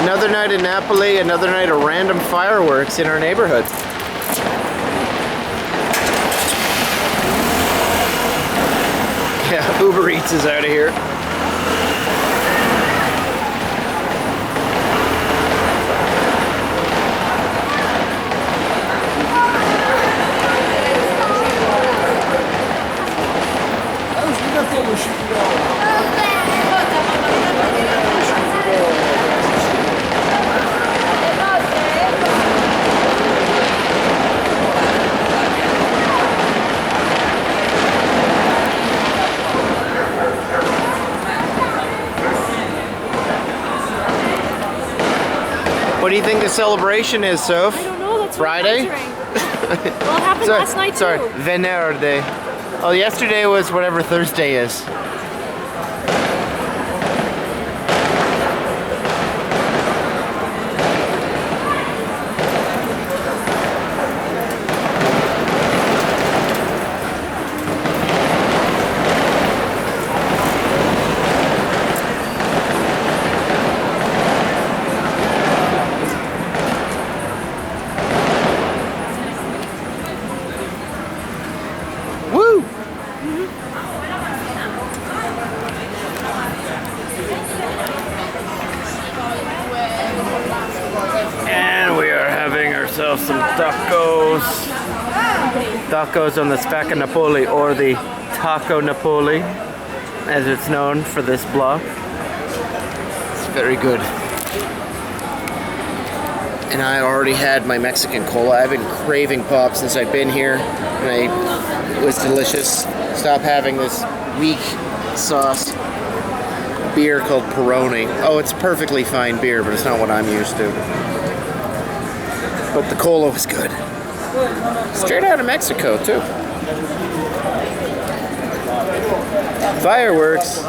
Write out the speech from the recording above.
Another night in Napoli, another night of random fireworks in our neighborhood. Yeah, Uber Eats is out of here. What do you think the celebration is, Soph? I don't know, that's Friday? Well, it happened last night too. Sorry, Venerde. Oh, yesterday was whatever Thursday is. Woo! And we are having ourselves some tacos. Tacos on the Spaccanapoli, or the Taconapoli, as it's known for this block. It's very good. And I already had my Mexican cola. I've been craving pop since I've been here, and it was delicious. Stop having this weak sauce beer called Peroni. Oh, it's perfectly fine beer, but it's not what I'm used to. But the cola was good. Straight out of Mexico, too. Fireworks.